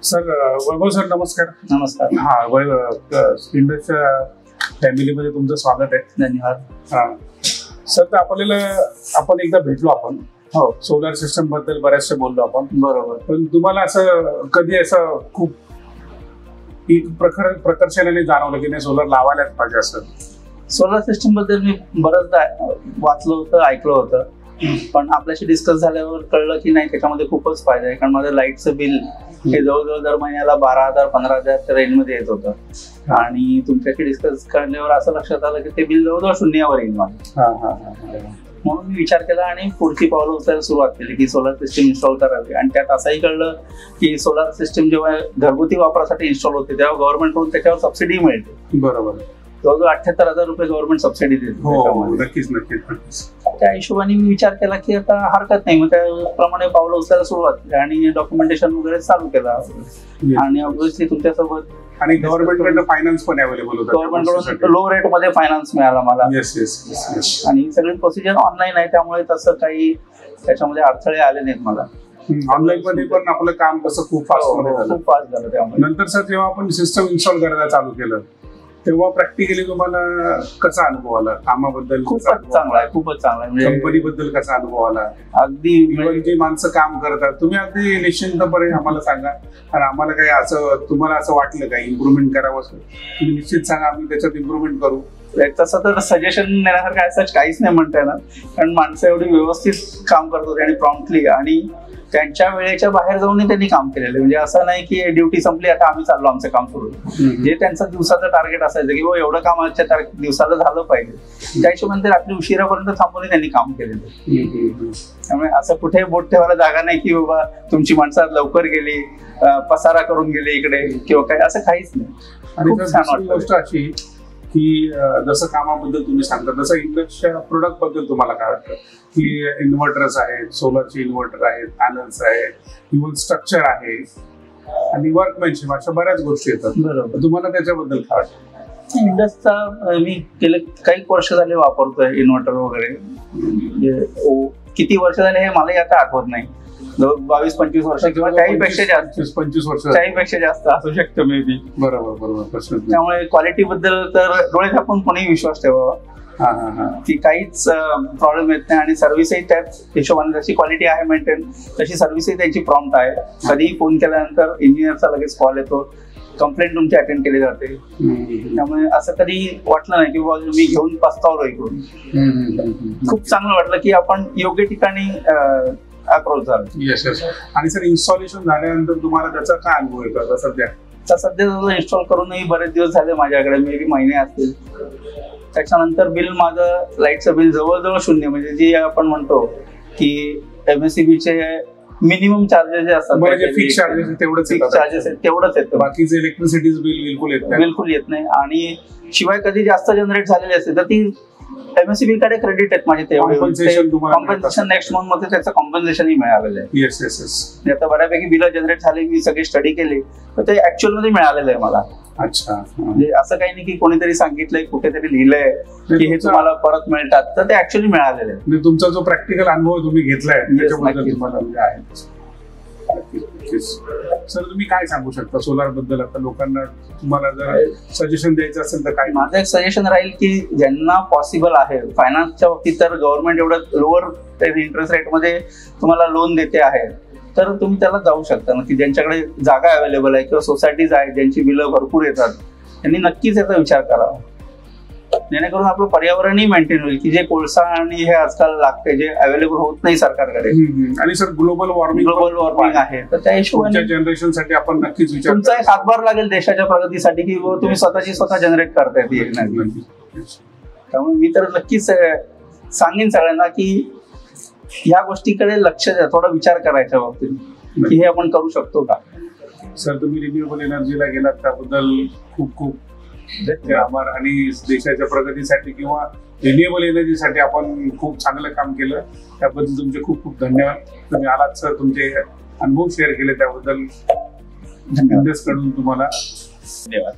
Sir वैभव sir नमस्कार. नमस्कार. हा इंडसच्या फॅमिलीमध्ये तुमचं स्वागत आहे. धन्यवाद. हा सर, तर आपण एकदा भेटलो आपण. हो, सोलार सिस्टम बद्दल बऱ्याचशा बोललो आपण. बरोबर. पण तुम्हाला असं कधी असं खूप प्रकर्षाने जाणवलं की नाही सोलर लावायलाच पाहिजे असं? सोलार सिस्टम बद्दल मी बरंचदा वाचलं होतं, ऐकलं होतं, पण आपल्याशी डिस्कस झाल्यावर कळलं की नाही, त्याच्यामध्ये खूपच फायदा आहे. कारण माझं लाईटचं बिल हे जवळजवळ दर महिन्याला 12,000 15,000 रेंजमध्ये येत होतं. आणि तुमच्याशी डिस्कस करण्यावर असं लक्षात आलं की ते बिल जवळजवळ शून्यावर येईल माझं. म्हणून मी विचार केला आणि पुढची पावलं उचलायला सुरुवात केली की सोलार सिस्टम इन्स्टॉल करावी. आणि त्यात असंही कळलं की सोलार सिस्टम जेव्हा घरगुती वापरासाठी इन्स्टॉल होते तेव्हा गव्हर्नमेंटकडून त्याच्यावर सबसिडी मिळते. बरोबर. जवळजवळ 78,000 रुपये गव्हर्नमेंट सबसिडी देते. नक्कीच. त्या हिशोबाने मी विचार केला की आता हरकत नाही, मग त्याप्रमाणे पावलं उचलायला सुरुवात केली आणि डॉक्युमेंटेशन वगैरे चालू केलं. आणि ऑब्व्हियसली तुमच्यासोबत आणि गव्हर्नमेंटकडनं फायनान्स पण अवेलेबल होतं. गव्हर्नमेंटकडून लो रेट मध्ये फायनान्स मिळाला मला. येस. आणि सगळी प्रोसिजर ऑनलाईन आहे, त्यामुळे तसं काही त्याच्यामध्ये अडथळे आले नाहीत मला. ऑनलाईन मध्ये पण आपलं काम कसं खूप फास्ट झालं. त्यामुळे नंतर सर जेव्हा आपण सिस्टम इन्स्टॉल करायला चालू केलं तेव्हा प्रॅक्टिकली तुम्हाला कसा अनुभव आला? कामाबद्दल खूपच चांगला आहे. म्हणजे कंपनीबद्दल कसा अनुभव आला? अगदी जी माणसं काम करतात, तुम्ही अगदी निश्चिंतपणे आम्हाला सांगा. आणि आम्हाला काही असं तुम्हाला असं वाटलं काही इम्प्रुव्हमेंट करावं असं तुम्ही निश्चित सांगा, आम्ही त्याच्यात इम्प्रुव्हमेंट करू. तसं तर सजेशन देण्यासारखं असं काहीच नाही म्हणता येणार, कारण माणसं एवढी व्यवस्थित काम करत होते आणि प्रॉम्प्टली आणि त्यांच्या वेळेच्या बाहेर जाऊन त्यांनी काम केलेलं. म्हणजे असं नाही की ड्युटी संपली आता आम्ही चाललो आमचं काम सुरू. जे त्यांचं दिवसाचं टार्गेट असायचं की एवढं काम आजच्या दिवसाला झालं पाहिजे, त्या हिशोबाने रात्री उशिरापर्यंत थांबून त्यांनी काम केलेलं. त्यामुळे असं कुठे बोट ठेवायला जागा नाही की बाबा तुमची माणसं लवकर गेली, पसारा करून गेली इकडे किंवा काय, असं काहीच नाही. आणि छान गोष्ट अशी की जसं कामाबद्दल तुम्ही सांगता तसं इंडस्ट्रीच्या प्रोडक्ट बद्दल तुम्हाला काय वाटतं? की इन्व्हर्टर्स आहेत, सोलरचे इन्व्हर्टर आहेत, पॅनल्स आहेत, इव्हन स्ट्रक्चर आहे आणि वर्कमॅनशिप, अशा बऱ्याच गोष्टी येतात. बरोबर. तुम्हाला त्याच्याबद्दल काय वाटतं? इंडसचा मी गेले काही वर्ष झाले वापरतोय इन्व्हर्टर वगैरे. किती वर्ष झाले हे मलाही आता आठवत नाही. 22-25 वर्ष किंवा त्याहीपेक्षा जास्त, 25 वर्ष त्याहीपेक्षा जास्त असू शकतं मे बी. बरोबर. त्यामुळे क्वालिटी बद्दल तर डोळे झाकून कोणीही विश्वास ठेवावा की काहीच प्रॉब्लेम येत नाही. आणि सर्व्हिसही त्याच हिशोबाने जशी क्वालिटी आहे मेंटेन तशी सर्व्हिसही त्याची प्रॉम्प्ट आहे. कधीही फोन केल्यानंतर इंजिनियरचा लगेच कॉल येतो, कंप्लेंट तुमची अटेंड केली जाते. त्यामुळे असं कधी वाटलं नाही की मी घेऊन पस्तावलो इकडून. खूप चांगलं वाटलं की आपण योग्य ठिकाणी अप्रोच झालं. येस. आणि सर इन्स्टॉलेशन झाल्यानंतर तुम्हाला त्याचा काय अनुभव येतो आता सध्या? इन्स्टॉल करूनही बरेच दिवस झाले माझ्याकडे, मे बी महिने असतील. त्याच्यानंतर बिल माझं लाईटचं बिल जवळजवळ शून्य. म्हणजे जे आपण म्हणतो की MSEBचे मिनिमम चार्जेस जे असतात, फिक्स चार्जेस तेवढंच येतं. बाकीचे इलेक्ट्रिसिटी बिल बिलकुल येत नाही. आणि शिवाय कधी जास्त जनरेट झालेली असते तर ती MSEB कडे क्रेडिट आहेत माझे. कॉम्पन्सेशन नेक्स्ट मंथ मध्ये त्याचं कॉम्पन्सेशनही मिळालेलं आहे. येस. आता बऱ्यापैकी बिल जनरेट झाले, मी सगळे स्टडी केले तर ते ऍक्च्युअल मध्ये मिळालेलं आहे मला. अच्छा. म्हणजे असं काही नाही की कोणीतरी सांगितलंय, कुठेतरी लिहिलंय की हे तुम्हाला परत मिळतात, तर ते ऍक्च्युअली मिळालेलं आहे. तुमचा जो प्रॅक्टिकल अनुभव तुम्ही घेतलाय त्याच्याबद्दल तुम्हाला आहे. सर तुम्ही काय सांगू शकता सोलार बद्दल? आता लोकांना तुम्हाला जर सजेशन द्यायचं असेल तर काय? माझं एक सजेशन राहील की ज्यांना पॉसिबल आहे फायनान्सच्या बाबतीत, तर गव्हर्नमेंट एवढं लोअर इंटरेस्ट रेट मध्ये तुम्हाला लोन देते आहे, तर तुम्ही त्याला जाऊ शकता ना. की ज्यांच्याकडे जागा अवेलेबल आहे किंवा सोसायटीज आहेत ज्यांची बिलं भरपूर येतात, त्यांनी नक्कीच याचा विचार करावा, जेणेकरून आपलं पर्यावरणही मेंटेन होईल. की जे कोळसा आणि हे आजकाल लागते, जे अवेलेबल होत नाही सरकारकडे. आणि सर ग्लोबल वॉर्मिंग आहे, तर त्या हिशोबाने जनरेशन साठी आपण नक्कीच विचार, तुमचा एक हातभार लागेल देशाच्या प्रगतीसाठी की तुम्ही स्वतः जनरेट करताय ती एनर्जी. त्यामुळे मी तर नक्कीच सांगेन सगळ्यांना की ह्या गोष्टीकडे लक्ष द्या, थोडा विचार करायच्या बाबतीत की हे आपण करू शकतो का. सर तुम्ही रिन्युएबल एनर्जीला गेलात त्याबद्दल खूप आभार. आणि देशाच्या प्रगतीसाठी किंवा रिन्युएबल एनर्जीसाठी आपण खूप चांगलं काम केलं, त्याबद्दल तुमचे खूप धन्यवाद. तुम्ही आलात सर, तुमचे अनुभव शेअर केले त्याबद्दल इंडस कडून तुम्हाला धन्यवाद.